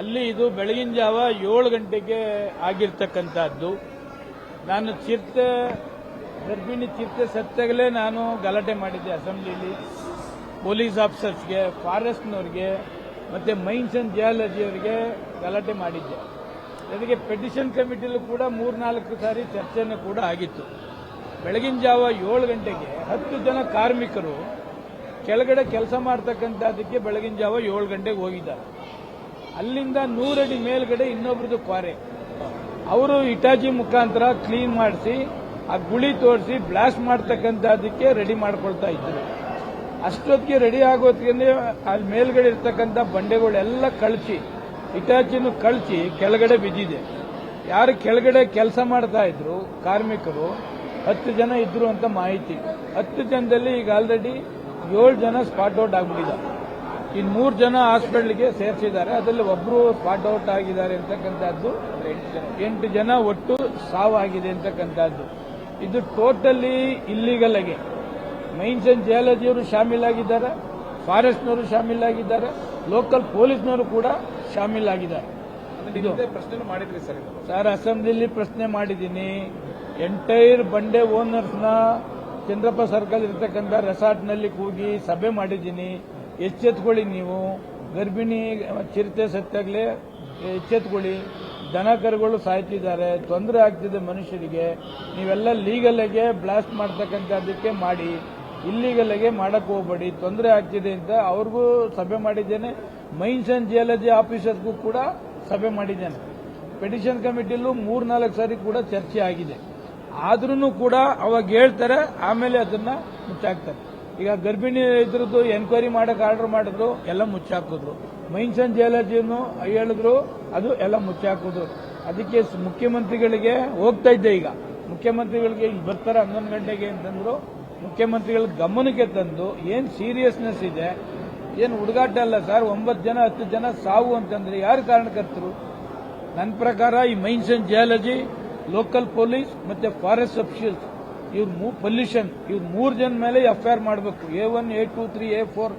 ಅಲ್ಲಿ ಇದು ಬೆಳಗಿನ ಜಾವ 7 ಗಂಟೆಗೆ ಆಗಿರ್ತಕ್ಕಂಥದ್ದು. ನಾನು ಗರ್ಭಿಣಿ ಚಿರತೆ ಸತ್ತಾಗಲೇ ನಾನು ಗಲಾಟೆ ಮಾಡಿದ್ದೆ ಅಸೆಂಬ್ಲಿಲಿ. ಪೊಲೀಸ್ ಆಫೀಸರ್ಸ್ಗೆ, ಫಾರೆಸ್ಟ್ನವ್ರಿಗೆ ಮತ್ತು ಮೈನ್ಸ್ ಅಂಡ್ ಜಿಯಾಲಜಿ ಅವರಿಗೆ ಗಲಾಟೆ ಮಾಡಿದ್ದೆ. ಅದಕ್ಕೆ ಪೆಟಿಷನ್ ಕಮಿಟಿಲೂ ಕೂಡ 3-4 ಸಾರಿ ಚರ್ಚೆನೂ ಕೂಡ ಆಗಿತ್ತು. ಬೆಳಗಿನ ಜಾವ 7 ಗಂಟೆಗೆ 10 ಜನ ಕಾರ್ಮಿಕರು ಕೆಳಗಡೆ ಕೆಲಸ ಮಾಡ್ತಕ್ಕಂಥದ್ದಕ್ಕೆ ಬೆಳಗಿನ ಜಾವ 7 ಗಂಟೆಗೆ ಹೋಗಿದ್ದಾರೆ. ಅಲ್ಲಿಂದ 100 ಅಡಿ ಮೇಲ್ಗಡೆ ಇನ್ನೊಬ್ರದ್ದು ಕ್ವಾರೆ, ಅವರು ಇಟಾಚಿ ಮುಖಾಂತರ ಕ್ಲೀನ್ ಮಾಡಿಸಿ ಆ ಗುಳಿ ತೋರಿಸಿ ಬ್ಲಾಸ್ಟ್ ಮಾಡ್ತಕ್ಕಂಥದ್ದಕ್ಕೆ ರೆಡಿ ಮಾಡ್ಕೊಳ್ತಾ ಇದ್ರು. ಅಷ್ಟೊತ್ತಿಗೆ ರೆಡಿ ಆಗೋತ್ತಿಗೆ ಅಲ್ಲಿ ಮೇಲ್ಗಡೆ ಇರ್ತಕ್ಕಂಥ ಬಂಡೆಗಳೆಲ್ಲ ಕಳಚಿ, ಇಟಾಚಿನೂ ಕಳಚಿ ಕೆಳಗಡೆ ಬಿದ್ದಿದೆ. ಯಾರು ಕೆಳಗಡೆ ಕೆಲಸ ಮಾಡ್ತಾ ಇದ್ರು ಕಾರ್ಮಿಕರು 10 ಜನ ಇದ್ರು ಅಂತ ಮಾಹಿತಿ. 10 ಜನದಲ್ಲಿ ಈಗ ಆಲ್ರೆಡಿ 7 ಜನ ಸ್ಪಾಟ್ ಔಟ್ ಆಗ್ಬಿಟ್ಟಿದ್ದಾರೆ. ಇನ್ನು 3 ಜನ ಹಾಸ್ಪಿಟಲ್ಗೆ ಸೇರಿಸಿದ್ದಾರೆ. ಅದರಲ್ಲಿ ಒಬ್ಬರು ಸ್ಪಾಟ್ ಔಟ್ ಆಗಿದ್ದಾರೆ ಅಂತಕ್ಕಂಥದ್ದು. 8 ಜನ ಒಟ್ಟು ಸಾವಾಗಿದೆ ಅಂತಕ್ಕಂಥದ್ದು. ಇದು ಟೋಟಲಿ ಇಲ್ಲಿಗಲ್ ಆಗಿ ಮೈನ್ಸ್ ಅಂಡ್ ಜಿಯಾಲಜಿಯವರು ಶಾಮೀಲಾಗಿದ್ದಾರೆ, ಫಾರೆಸ್ಟ್ನವರು ಶಾಮೀಲಾಗಿದ್ದಾರೆ, ಲೋಕಲ್ ಪೊಲೀಸ್ನವರು ಕೂಡ ಶಾಮೀಲಾಗಿದ್ದಾರೆ. ಪ್ರಶ್ನೆ ಮಾಡಿದ್ರಿ ಸರ್, ಅಸೆಂಬ್ಲಿಲಿ ಪ್ರಶ್ನೆ ಮಾಡಿದ್ದೀನಿ. ಎಂಟೈರ್ ಬಂಡೆ ಓನರ್ಸ್ನ ಚಂದ್ರಪ್ಪ ಸರ್ಕಲ್ ಇರ್ತಕ್ಕಂಥ ರೆಸಾರ್ಟ್ನಲ್ಲಿ ಕೂಗಿ ಸಭೆ ಮಾಡಿದ್ದೀನಿ. ಎಚ್ಚೆತ್ಕೊಳ್ಳಿ, ನೀವು ಗರ್ಭಿಣಿ ಚಿರತೆ ಸತ್ತಾಗಲೇ ಎಚ್ಚೆತ್ಕೊಳ್ಳಿ. ದನ ಕರುಗಳು ಸಾಯ್ತಿದ್ದಾರೆ, ತೊಂದರೆ ಆಗ್ತಿದೆ ಮನುಷ್ಯರಿಗೆ. ನೀವೆಲ್ಲ ಲೀಗಲ್ಗೆ ಬ್ಲಾಸ್ಟ್ ಮಾಡ್ತಕ್ಕಂಥದ್ದಕ್ಕೆ ಮಾಡಿ, ಇಲ್ಲಿಗಲ್ಗೆ ಮಾಡಕ್ಕೆ ಹೋಗಬೇಡಿ, ತೊಂದರೆ ಆಗ್ತಿದೆ ಅಂತ ಅವ್ರಿಗೂ ಸಭೆ ಮಾಡಿದ್ದೇನೆ. ಮೈನ್ಸ್ ಅಂಡ್ ಜಿಯಾಲಜಿ ಆಫೀಸರ್ಗೂ ಕೂಡ ಸಭೆ ಮಾಡಿದ್ದೇನೆ. ಪೆಟಿಷನ್ ಕಮಿಟಿಯಲ್ಲೂ 3-4 ಸಾರಿ ಕೂಡ ಚರ್ಚೆ ಆಗಿದೆ. ಆದ್ರೂ ಕೂಡ ಅವಾಗ ಹೇಳ್ತಾರೆ, ಆಮೇಲೆ ಅದನ್ನ ಮುಚ್ಚಾಕ್ತಾರೆ. ಈಗ ಗರ್ಭಿಣಿ ಇದ್ರದ್ದು ಎನ್ಕ್ವೈರಿ ಮಾಡಕ್ಕೆ ಆರ್ಡರ್ ಮಾಡಿದ್ರು, ಎಲ್ಲ ಮುಚ್ಚಾಕಿದ್ರು. ಮೈನ್ಸ್ ಅಂಡ್ ಜಿಯಾಲಜಿಯನ್ನು ಹೇಳಿದ್ರು, ಅದು ಎಲ್ಲ ಮುಚ್ಚಾಕಿದ್ರು. ಅದಕ್ಕೆ ಮುಖ್ಯಮಂತ್ರಿಗಳಿಗೆ ಹೋಗ್ತಾ ಇದ್ದೆ. ಈಗ ಮುಖ್ಯಮಂತ್ರಿಗಳಿಗೆ ಇಲ್ಲಿ ಬರ್ತಾರೆ 11 ಗಂಟೆಗೆ ಅಂತಂದ್ರು. ಮುಖ್ಯಮಂತ್ರಿಗಳ ಗಮನಕ್ಕೆ ತಂದು ಏನ್ ಸೀರಿಯಸ್ನೆಸ್ ಇದೆ, ಏನು ಹುಡುಗಾಟ ಅಲ್ಲ ಸರ್. 9 ಜನ 10 ಜನ ಸಾವು ಅಂತಂದ್ರೆ ಯಾರು ಕಾರಣಕರ್ತರು? ನನ್ನ ಪ್ರಕಾರ ಈ mains and geology, local police ಮತ್ತೆ ಫಾರೆಸ್ಟ್ ಅಫಿಷಿಯಲ್ಸ್, ಇವ್ರು ಪೊಲ್ಯೂಷನ್, ಇವ್ರು 3 ಜನ ಮೇಲೆ ಎಫ್ಐಆರ್ ಮಾಡಬೇಕು. A1, A2, 3, A4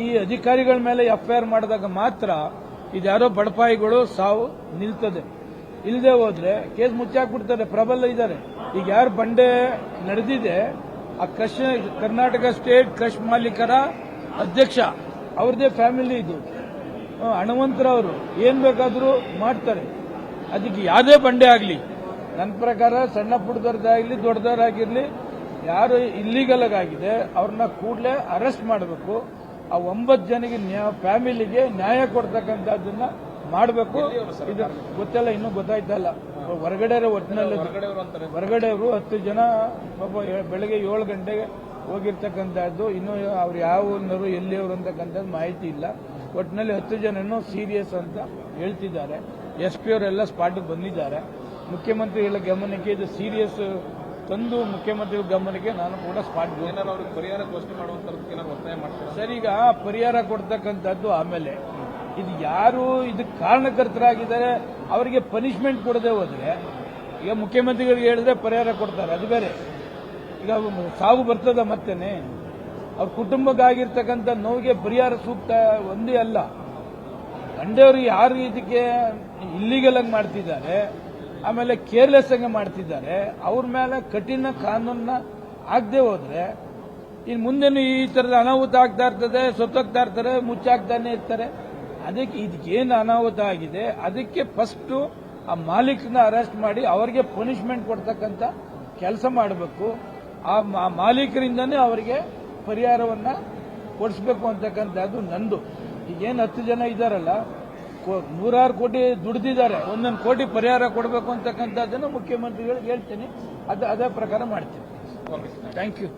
ಈ ಅಧಿಕಾರಿಗಳ ಮೇಲೆ ಎಫ್ಐಆರ್ ಮಾಡಿದಾಗ ಮಾತ್ರ ಇದ್ಯಾರೋ ಬಡಪಾಯಿಗಳು ಸಾವು ನಿಲ್ತದೆ. ಇಲ್ಲದೆ ಹೋದ್ರೆ ಕೇಸ್ ಮುಚ್ಚಾಕ್ಬಿಡ್ತಾರೆ. ಪ್ರಬಲ ಇದ್ದಾರೆ. ಈಗ ಯಾರು ಬಂಡೆ ನಡೆದಿದೆ, ಆ ಕ್ರಶ್ ಕರ್ನಾಟಕ ಸ್ಟೇಟ್ ಕ್ರಶ್ ಮಾಲೀಕರ ಅಧ್ಯಕ್ಷ, ಅವ್ರದೇ ಫ್ಯಾಮಿಲಿ ಇದು. ಹಣವಂತರವರು ಏನ್ ಬೇಕಾದರೂ ಮಾಡ್ತಾರೆ. ಅದಕ್ಕೆ ಯಾವುದೇ ಬಂಡೆ ಆಗಲಿ, ನನ್ನ ಪ್ರಕಾರ ಸಣ್ಣ ಪುಟ್ಟದವ್ರದ್ದಾಗಲಿ ದೊಡ್ಡದವರಾಗಿರ್ಲಿ, ಯಾರು ಇಲ್ಲಿಗಲ್ ಆಗಿದೆ ಅವ್ರನ್ನ ಕೂಡಲೇ ಅರೆಸ್ಟ್ ಮಾಡಬೇಕು. ಆ 9 ಜನಕ್ಕೆ ಫ್ಯಾಮಿಲಿಗೆ ನ್ಯಾಯ ಕೊಡ್ತಕ್ಕಂಥದ್ದನ್ನ ಮಾಡಬೇಕು. ಇದು ಗೊತ್ತಲ್ಲ, ಇನ್ನೂ ಗೊತ್ತಾಯ್ತಲ್ಲ. ಹೊರಗಡೆ ಒಟ್ಟಿನಲ್ಲಿ ಹೊರಗಡೆಯವರು 10 ಜನ ಪಾಪ ಬೆಳಗ್ಗೆ 7 ಗಂಟೆಗೆ ಹೋಗಿರ್ತಕ್ಕಂಥದ್ದು. ಇನ್ನೂ ಅವ್ರು ಯಾವ ಊರಿನವರು ಎಲ್ಲಿಯವರು ಅಂತಕ್ಕಂಥದ್ದು ಮಾಹಿತಿ ಇಲ್ಲ. ಒಟ್ಟಿನಲ್ಲಿ 10 ಜನನು ಸೀರಿಯಸ್ ಅಂತ ಹೇಳ್ತಿದ್ದಾರೆ. SP ಅವರೆಲ್ಲ ಸ್ಪಾಟ್ಗೆ ಬಂದಿದ್ದಾರೆ. ಮುಖ್ಯಮಂತ್ರಿಗಳ ಗಮನಕ್ಕೆ ಇದು ಸೀರಿಯಸ್ ತಂದು ಮುಖ್ಯಮಂತ್ರಿಗಳ ಗಮನಕ್ಕೆ ನಾನು ಕೂಡ ಸ್ಪಾಟ್ಗೆ ಅವ್ರಿಗೆ ಪರಿಹಾರ ಘೋಷಣೆ ಮಾಡುವಂತ ಒತ್ತಾಯ ಮಾಡ್ತಾರೆ ಸರ್. ಈಗ ಪರಿಹಾರ ಕೊಡ್ತಕ್ಕಂಥದ್ದು ಆಮೇಲೆ, ಇದು ಯಾರು ಇದಕ್ಕೆ ಕಾರಣಕರ್ತರಾಗಿದ್ದಾರೆ ಅವರಿಗೆ ಪನಿಷ್ಮೆಂಟ್ ಕೊಡದೆ ಹೋದ್ರೆ, ಈಗ ಮುಖ್ಯಮಂತ್ರಿಗಳಿಗೆ ಹೇಳಿದ್ರೆ ಪರಿಹಾರ ಕೊಡ್ತಾರೆ, ಅದು ಬೇರೆ. ಈಗ ಸಾವು ಬರ್ತದ ಮತ್ತೇನೆ, ಅವ್ರ ಕುಟುಂಬಕ್ಕಾಗಿರ್ತಕ್ಕಂಥ ನೋವಿಗೆ ಪರಿಹಾರ ಸೂಕ್ತ ಒಂದೇ ಅಲ್ಲ. ಬಂಡೆಯವರು ಯಾರು ಇದಕ್ಕೆ ಇಲ್ಲಿಗಲ್ ಆಗಿ ಮಾಡ್ತಿದ್ದಾರೆ, ಆಮೇಲೆ ಕೇರ್ಲೆಸ್ ಆಗಿ ಮಾಡ್ತಿದ್ದಾರೆ, ಅವ್ರ ಮೇಲೆ ಕಠಿಣ ಕಾನೂನನ್ನ ಆಗದೆ ಹೋದ್ರೆ ಇನ್ನು ಮುಂದೆನೂ ಈ ತರದ ಅನಾಹುತ ಆಗ್ತಾ ಇರ್ತದೆ, ಸೊತ್ತೋಗ್ತಾ ಇರ್ತಾರೆ, ಮುಚ್ಚಾಗ್ತಾನೆ ಇರ್ತಾರೆ. ಅದಕ್ಕೆ ಇದಕ್ಕೇನು ಅನಾಹುತ ಆಗಿದೆ ಅದಕ್ಕೆ ಫಸ್ಟ್ ಆ ಮಾಲೀಕನ ಅರೆಸ್ಟ್ ಮಾಡಿ ಅವರಿಗೆ ಪನಿಷ್ಮೆಂಟ್ ಕೊಡ್ತಕ್ಕಂಥ ಕೆಲಸ ಮಾಡಬೇಕು. ಆ ಮಾಲೀಕರಿಂದನೇ ಅವರಿಗೆ ಪರಿಹಾರವನ್ನ ಕೊಡಿಸಬೇಕು ಅಂತಕ್ಕಂಥದ್ದು ನಂದು. ಈಗೇನು 10 ಜನ ಇದ್ದಾರಲ್ಲ, 100 ಕೋಟಿ ದುಡಿದಿದ್ದಾರೆ, 1 ಕೋಟಿ ಪರಿಹಾರ ಕೊಡಬೇಕು ಅಂತಕ್ಕಂಥದ್ದನ್ನು ಮುಖ್ಯಮಂತ್ರಿಗಳಿಗೆ ಹೇಳ್ತೀನಿ. ಅದೇ ಪ್ರಕಾರ ಮಾಡ್ತೀನಿ. Thank you.